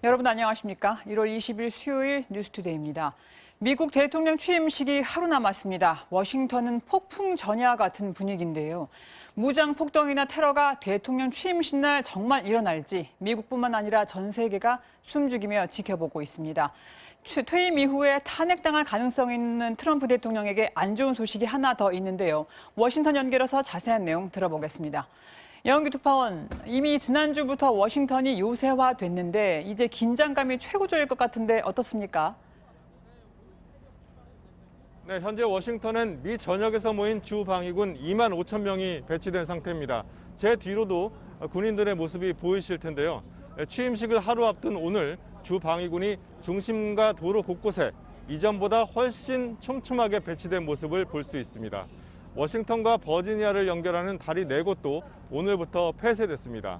여러분 안녕하십니까? 1월 20일 수요일 뉴스투데이입니다. 미국 대통령 취임식이 하루 남았습니다. 워싱턴은 폭풍 전야 같은 분위기인데요. 무장 폭동이나 테러가 대통령 취임식 날 정말 일어날지 미국뿐만 아니라 전 세계가 숨죽이며 지켜보고 있습니다. 퇴임 이후에 탄핵당할 가능성이 있는 트럼프 대통령에게 안 좋은 소식이 하나 더 있는데요. 워싱턴 연결해서 자세한 내용 들어보겠습니다. 영기 특파원, 이미 지난주부터 워싱턴이 요새화됐는데 이제 긴장감이 최고조일 것 같은데 어떻습니까? 네, 현재 워싱턴은 미 전역에서 모인 주 방위군 2만 5천 명이 배치된 상태입니다. 제 뒤로도 군인들의 모습이 보이실 텐데요. 취임식을 하루 앞둔 오늘 주 방위군이 중심과 도로 곳곳에 이전보다 훨씬 촘촘하게 배치된 모습을 볼 수 있습니다. 워싱턴과 버지니아를 연결하는 다리 4곳도 오늘부터 폐쇄됐습니다.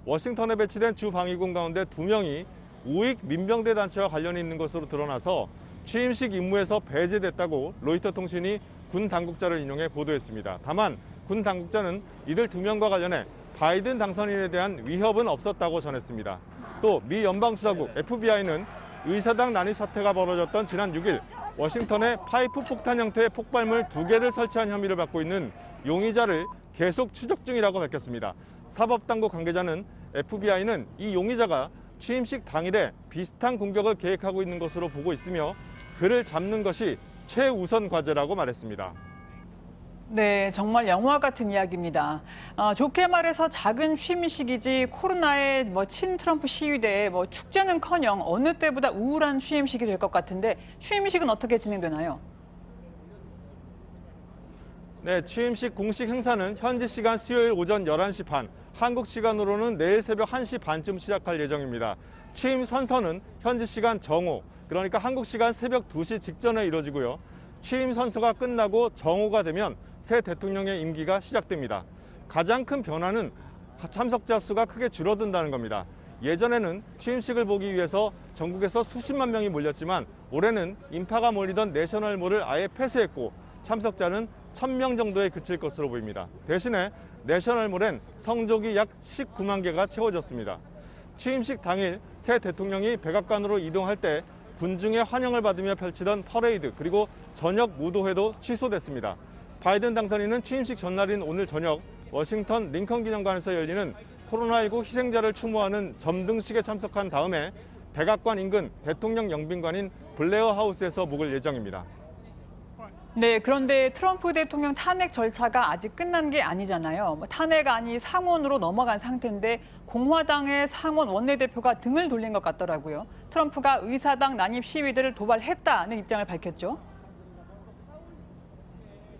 워싱턴에 배치된 주 방위군 가운데 2명이 우익 민병대 단체와 관련이 있는 것으로 드러나서 취임식 임무에서 배제됐다고 로이터 통신이 군 당국자를 인용해 보도했습니다. 다만 군 당국자는 이들 2명과 관련해 바이든 당선인에 대한 위협은 없었다고 전했습니다. 또 미 연방수사국 FBI는 의사당 난입 사태가 벌어졌던 지난 6일 워싱턴에 파이프 폭탄 형태의 폭발물 2개를 설치한 혐의를 받고 있는 용의자를 계속 추적 중이라고 밝혔습니다. 사법당국 관계자는 FBI는 이 용의자가 취임식 당일에 비슷한 공격을 계획하고 있는 것으로 보고 있으며 그를 잡는 것이 최우선 과제라고 말했습니다. 네, 정말 영화 같은 이야기입니다. 좋게 말해서 작은 취임식이지 코로나의 친트럼프 시위대에 축제는커녕 어느 때보다 우울한 취임식이 될 것 같은데 취임식은 어떻게 진행되나요? 네, 취임식 공식 행사는 현지 시간 수요일 오전 11시 반, 한국 시간으로는 내일 새벽 1시 반쯤 시작할 예정입니다. 취임 선서는 현지 시간 정오, 그러니까 한국 시간 새벽 2시 직전에 이뤄지고요. 취임 선서가 끝나고 정오가 되면 새 대통령의 임기가 시작됩니다. 가장 큰 변화는 참석자 수가 크게 줄어든다는 겁니다. 예전에는 취임식을 보기 위해서 전국에서 수십만 명이 몰렸지만 올해는 인파가 몰리던 내셔널몰을 아예 폐쇄했고 참석자는 1,000명 정도에 그칠 것으로 보입니다. 대신에 내셔널몰엔 성조기 약 19만 개가 채워졌습니다. 취임식 당일 새 대통령이 백악관으로 이동할 때 군중의 환영을 받으며 펼치던 퍼레이드 그리고 저녁 무도회도 취소됐습니다. 바이든 당선인은 취임식 전날인 오늘 저녁 워싱턴 링컨 기념관에서 열리는 코로나19 희생자를 추모하는 점등식에 참석한 다음에 백악관 인근 대통령 영빈관인 블레어 하우스에서 묵을 예정입니다. 네, 그런데 트럼프 대통령 탄핵 절차가 아직 끝난 게 아니잖아요. 탄핵안이 상원으로 넘어간 상태인데 공화당의 상원 원내대표가 등을 돌린 것 같더라고요. 트럼프가 의사당 난입 시위대를 도발했다는 입장을 밝혔죠.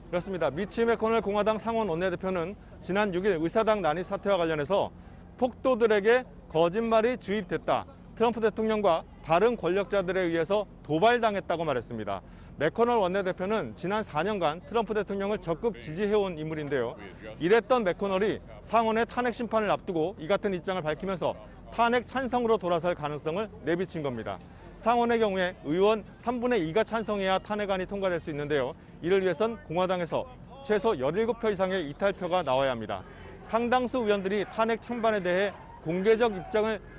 그렇습니다. 미치 매코넬 공화당 상원 원내대표는 지난 6일 의사당 난입 사태와 관련해서 폭도들에게 거짓말이 주입됐다. 트럼프 대통령과 다른 권력자들에 의해서 도발당했다고 말했습니다. 매코넬 원내대표는 지난 4년간 트럼프 대통령을 적극 지지해온 인물인데요. 이랬던 매코넬이 상원의 탄핵 심판을 앞두고 이 같은 입장을 밝히면서 탄핵 찬성으로 돌아설 가능성을 내비친 겁니다. 상원의 경우에 의원 3분의 2가 찬성해야 탄핵안이 통과될 수 있는데요. 이를 위해선 공화당에서 최소 17표 이상의 이탈표가 나와야 합니다. 상당수 의원들이 탄핵 찬반에 대해 공개적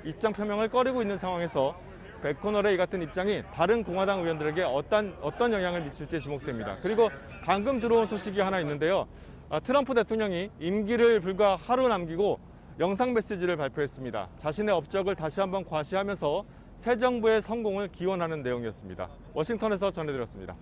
입장 표명을 꺼리고 있는 상황에서 매코넬의 이 같은 입장이 다른 공화당 의원들에게 어떤 영향을 미칠지 주목됩니다. 그리고 방금 들어온 소식이 하나 있는데요. 트럼프 대통령이 임기를 불과 하루 남기고 영상 메시지를 발표했습니다. 자신의 업적을 다시 한번 과시하면서 새 정부의 성공을 기원하는 내용이었습니다. 워싱턴에서 전해드렸습니다.